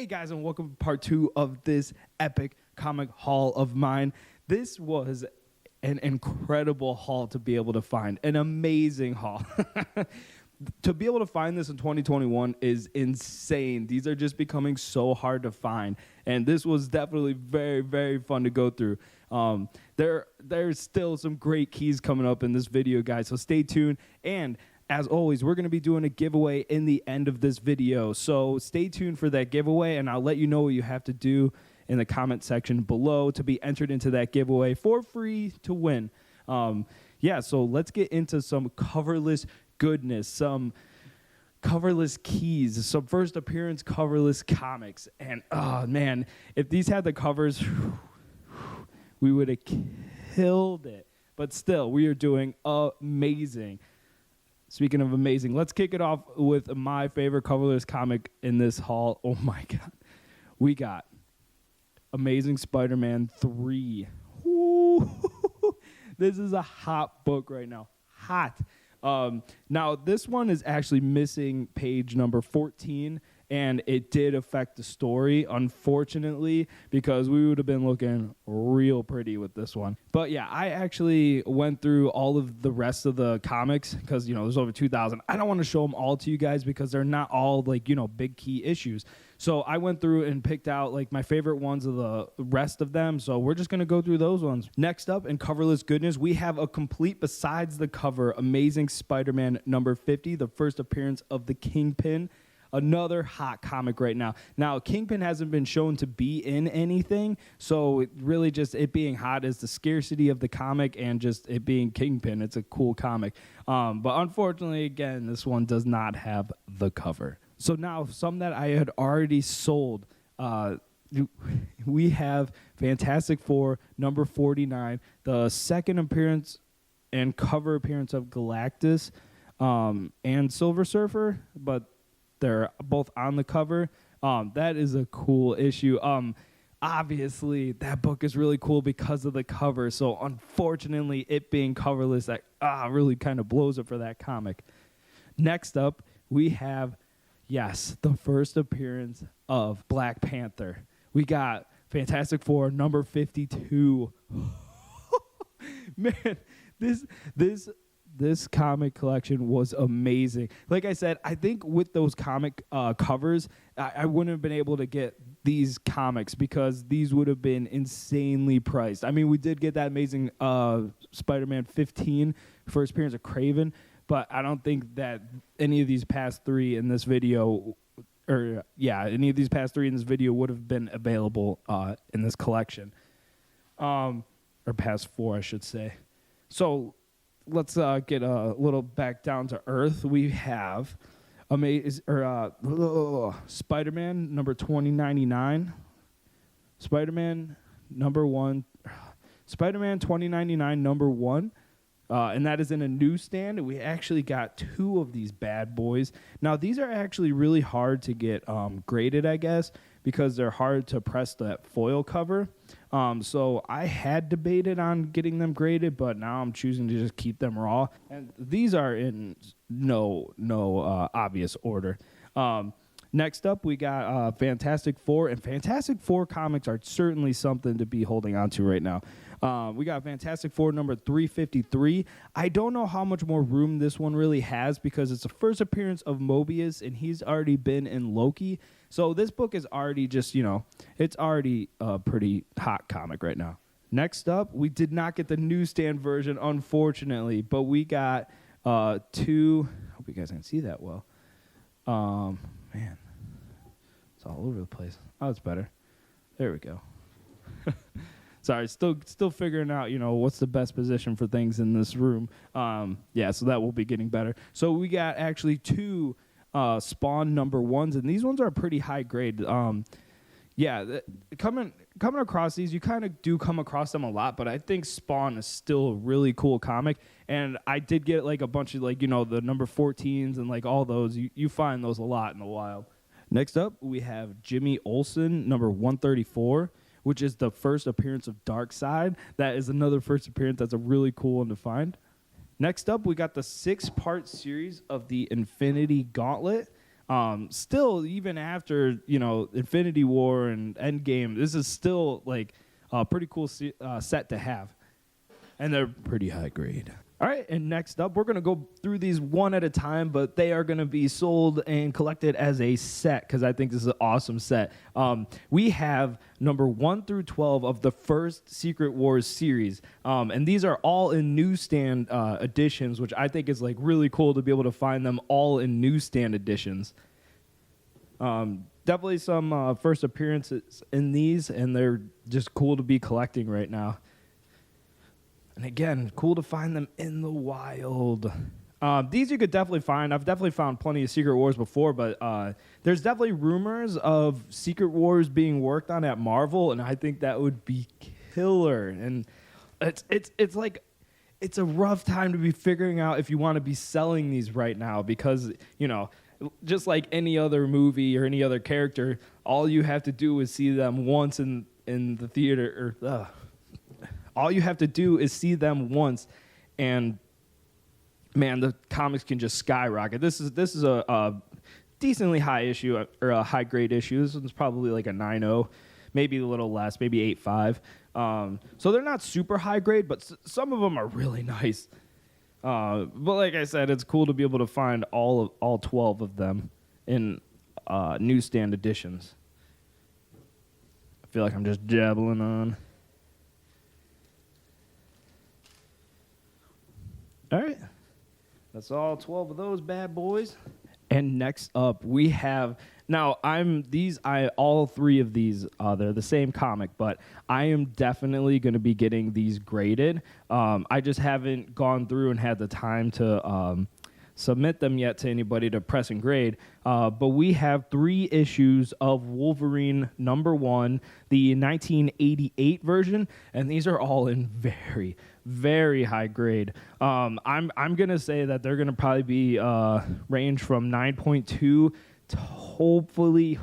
Hey guys, and welcome to part 2 of this epic comic haul of mine. This was an incredible haul to be able to find, an amazing haul. To be able to find this in 2021 is insane. These are just becoming so hard to find, and this was definitely very, very fun to go through. There's still some great keys coming up in this video, guys, so stay tuned. And as always, we're going to be doing a giveaway in the end of this video, so stay tuned for that giveaway, and I'll let you know what you have to do in the comment section below to be entered into that giveaway for free to win. So let's get into some coverless goodness, some coverless keys, some first appearance coverless comics. And oh man, if these had the covers, we would have killed it. But still, we are doing amazing. Speaking of amazing, let's kick it off with my favorite coverless comic in this haul. Oh my god, we got Amazing Spider-Man 3. Woo. This is a hot book right now. Hot. Now, this one is actually missing page number 14, and it did affect the story, unfortunately, because we would have been looking real pretty with this one. But yeah, I actually went through all of the rest of the comics because, there's over 2,000. I don't want to show them all to you guys because they're not all, big key issues. So I went through and picked out, my favorite ones of the rest of them. So we're just going to go through those ones. Next up in coverless goodness, we have a complete besides the cover Amazing Spider-Man number 50, the first appearance of the Kingpin. Another hot comic right now. Now, Kingpin hasn't been shown to be in anything, so it being hot is the scarcity of the comic and just it being Kingpin. It's a cool comic. But unfortunately, again, this one does not have the cover. So now, some that I had already sold. We have Fantastic Four, number 49, the second appearance and cover appearance of Galactus and Silver Surfer, but they're both on the cover. That is a cool issue. Obviously, that book is really cool because of the cover. So, unfortunately, it being coverless, that really kind of blows it for that comic. Next up, we have, the first appearance of Black Panther. We got Fantastic Four, number 52. Man, this comic collection was amazing. Like I said, I think with those comic covers, I wouldn't have been able to get these comics because these would have been insanely priced. I mean, we did get that Amazing Spider-Man 15 first appearance of Kraven, but I don't think that any of these past three in this video, would have been available in this collection. Or past four, I should say. So let's get a little back down to earth. We have Spider-Man number 2099, Spider-Man 2099 number 1, and that is in a newsstand. We actually got 2 of these bad boys. Now these are actually really hard to get graded, I guess, because they're hard to press that foil cover. So I had debated on getting them graded, but now I'm choosing to just keep them raw. And these are in no obvious order. Next up, we got Fantastic Four, and Fantastic Four comics are certainly something to be holding on to right now. We got Fantastic Four number 353. I don't know how much more room this one really has because it's the first appearance of Mobius, and he's already been in Loki. So this book is already just, it's already a pretty hot comic right now. Next up, we did not get the newsstand version, unfortunately, but we got 2. Hope you guys can see that well. Man, it's all over the place. Oh, it's better. There we go. Sorry, still figuring out, what's the best position for things in this room. So that will be getting better. So we got actually 2 Spawn number 1s, and these ones are pretty high grade. Coming across these, you kind of do come across them a lot, but I think Spawn is still a really cool comic, and I did get a bunch of the number 14s and all those. You find those a lot in the wild. Next up, we have Jimmy Olsen number 134, which is the first appearance of Darkseid. That is another first appearance that's a really cool one to find. Next up, we got the 6-part series of the Infinity Gauntlet. Still, even after, Infinity War and Endgame, this is still like a pretty cool set to have. And they're pretty high grade. All right, and next up, we're going to go through these one at a time, but they are going to be sold and collected as a set because I think this is an awesome set. We have number 1 through 12 of the first Secret Wars series, and these are all in Newsstand editions, which I think is like really cool to be able to find them all in Newsstand editions. Definitely some first appearances in these, and they're just cool to be collecting right now. And again, cool to find them in the wild. These you could definitely find. I've definitely found plenty of Secret Wars before, but there's definitely rumors of Secret Wars being worked on at Marvel, and I think that would be killer. And it's like it's a rough time to be figuring out if you want to be selling these right now because, just like any other movie or any other character, all you have to do is see them once in the theater or all you have to do is see them once, and man, the comics can just skyrocket. This is a decently high issue or a high grade issue. This one's probably like a 9.0, maybe a little less, maybe 8.5. So they're not super high grade, but some of them are really nice. But like I said, it's cool to be able to find all 12 of them in Newsstand editions. I feel like I'm just jabbling on. All right, that's all 12 of those bad boys. And next up, we have all 3 of these. They're the same comic, but I am definitely going to be getting these graded. I just haven't gone through and had the time to submit them yet to anybody to press and grade. But we have 3 issues of Wolverine #1, the 1988 version, and these are all in very, very high grade. I'm gonna say that they're gonna probably be range from 9.2 to hopefully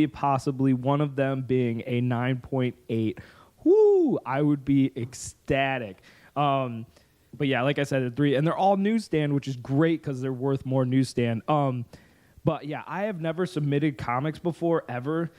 possibly one of them being a 9.8. Whoo! I would be ecstatic. But yeah, like I said, they're 3, and they're all Newsstand, which is great because they're worth more Newsstand. But yeah, I have never submitted comics before ever.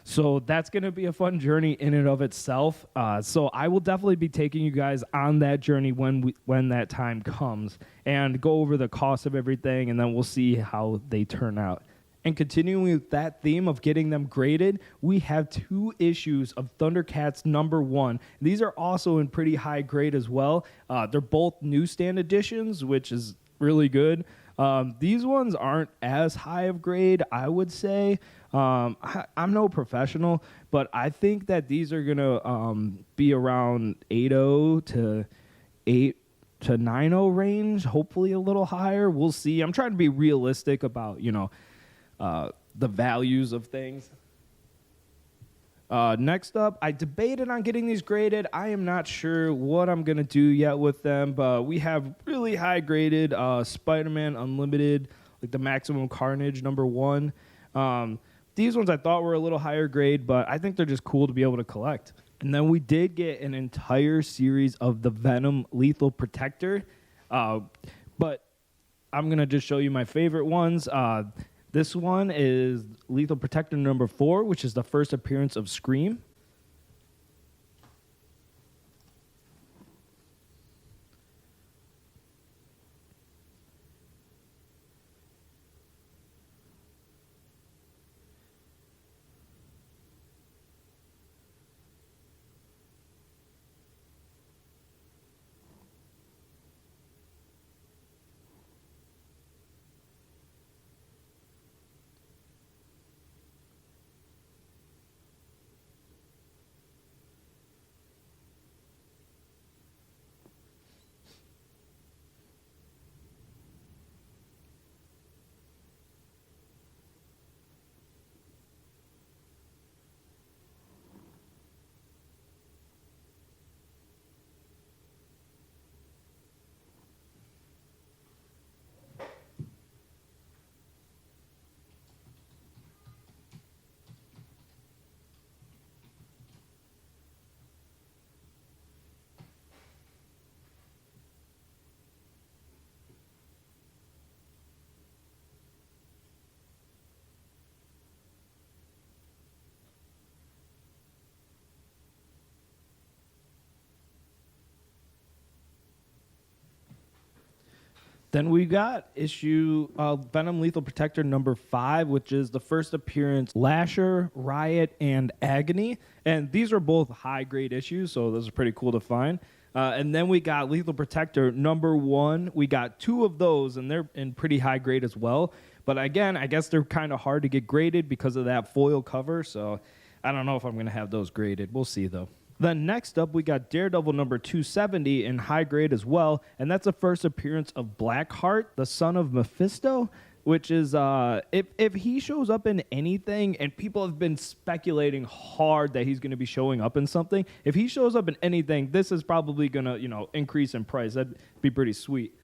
So that's going to be a fun journey in and of itself. So I will definitely be taking you guys on that journey when that time comes and go over the cost of everything, and then we'll see how they turn out. And continuing with that theme of getting them graded, we have 2 issues of Thundercats #1. These are also in pretty high grade as well. They're both Newsstand editions, which is really good. These ones aren't as high of grade, I would say. I'm no professional, but I think that these are going to be around 8.0 to 8 to 9.0 range, hopefully a little higher. We'll see. I'm trying to be realistic about, the values of things. Next up, I debated on getting these graded. I am not sure what I'm going to do yet with them, but we have really high graded Spider-Man Unlimited, like the Maximum Carnage #1. These ones I thought were a little higher grade, but I think they're just cool to be able to collect. And then we did get an entire series of the Venom Lethal Protector, but I'm going to just show you my favorite ones. This one is Lethal Protector #4, which is the first appearance of Scream. Then we got issue Venom Lethal Protector number 5, which is the first appearance Lasher, Riot, and Agony. And these are both high-grade issues, so those are pretty cool to find. And then we got Lethal Protector number 1. We got 2 of those, and they're in pretty high grade as well. But again, I guess they're kind of hard to get graded because of that foil cover, so I don't know if I'm going to have those graded. We'll see, though. Then next up, we got Daredevil number 270 in high grade as well, and that's the first appearance of Blackheart, the son of Mephisto, which is, if he shows up in anything, and people have been speculating hard that he's going to be showing up in something, if he shows up in anything, this is probably going to, increase in price. That'd be pretty sweet.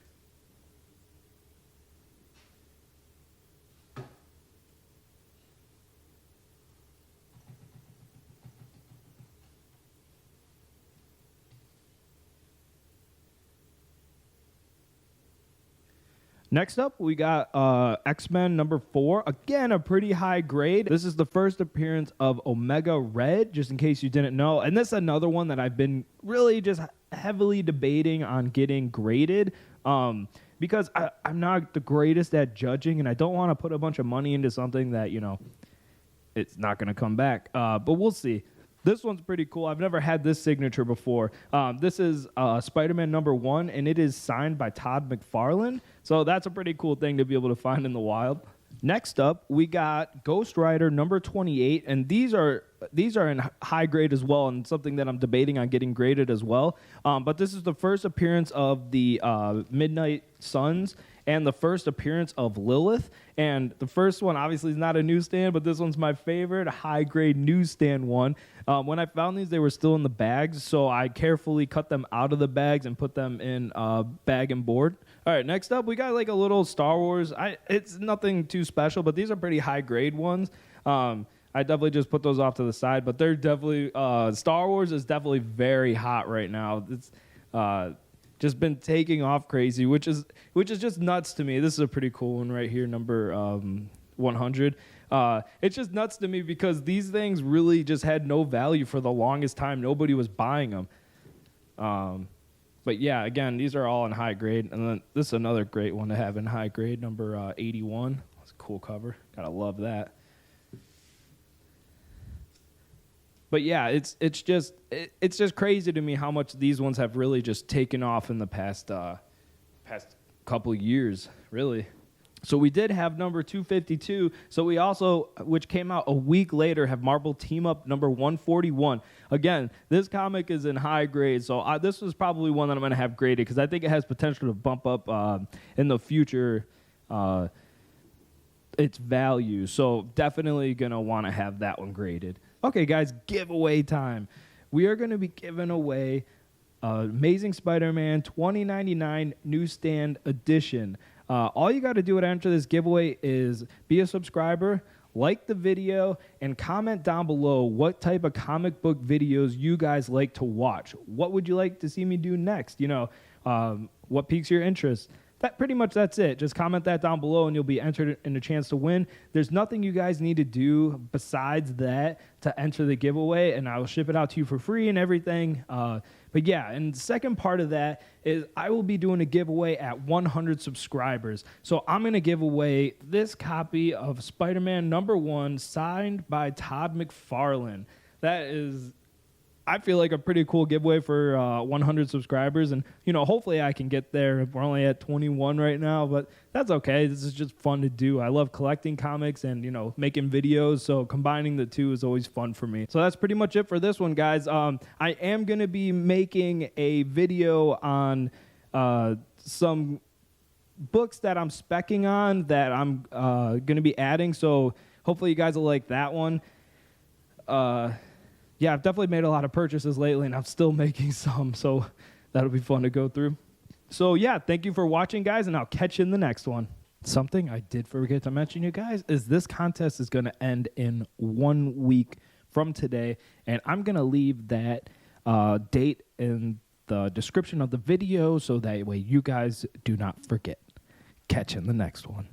Next up, we got X-Men number 4. Again, a pretty high grade. This is the first appearance of Omega Red, just in case you didn't know. And this is another one that I've been really just heavily debating on getting graded because I'm not the greatest at judging, and I don't want to put a bunch of money into something that, it's not going to come back. But we'll see. This one's pretty cool. I've never had this signature before. This is Spider-Man number 1, and it is signed by Todd McFarlane. So that's a pretty cool thing to be able to find in the wild. Next up, we got Ghost Rider number 28, and these are in high grade as well, and something that I'm debating on getting graded as well. But this is the first appearance of the Midnight Suns and the first appearance of Lilith. And the first one obviously is not a newsstand, but this one's my favorite, a high-grade newsstand one. When I found these, they were still in the bags, so I carefully cut them out of the bags and put them in bag and board. All right, next up, we got like a little Star Wars. It's nothing too special, but these are pretty high-grade ones. I definitely just put those off to the side, but they're definitely Star Wars is definitely very hot right now. It's just been taking off crazy, which is just nuts to me. This is a pretty cool one right here, number 100. It's just nuts to me because these things really just had no value for the longest time. Nobody was buying them. But yeah, again, these are all in high grade, and then this is another great one to have in high grade, number 81. That's a cool cover. Gotta love that. But yeah, it's just crazy to me how much these ones have really just taken off in the past couple years, really. So we did have number 252. So we also, which came out a week later, have Marvel Team Up number 141. Again, this comic is in high grade, so this was probably one that I'm going to have graded because I think it has potential to bump up in the future its value. So definitely going to want to have that one graded. Okay, guys, giveaway time. We are going to be giving away Amazing Spider-Man 2099 Newsstand Edition. All you got to do to enter this giveaway is be a subscriber, like the video, and comment down below what type of comic book videos you guys like to watch. What would you like to see me do next? What piques your interest? That's it. Just comment that down below and you'll be entered in a chance to win. There's nothing you guys need to do besides that to enter the giveaway, and I will ship it out to you for free and everything. But yeah, and the second part of that is I will be doing a giveaway at 100 subscribers. So I'm going to give away this copy of Spider-Man number 1 signed by Todd McFarlane. That is, I feel like, a pretty cool giveaway for 100 subscribers. And, hopefully I can get there. We're only at 21 right now, but that's okay. This is just fun to do. I love collecting comics and, making videos. So combining the two is always fun for me. So that's pretty much it for this one, guys. I am going to be making a video on some books that I'm speccing on that I'm going to be adding. So hopefully you guys will like that one. Yeah, I've definitely made a lot of purchases lately, and I'm still making some, so that'll be fun to go through. So, yeah, thank you for watching, guys, and I'll catch you in the next one. Something I did forget to mention, you guys, is this contest is going to end in 1 week from today, and I'm going to leave that date in the description of the video so that way you guys do not forget. Catch you in the next one.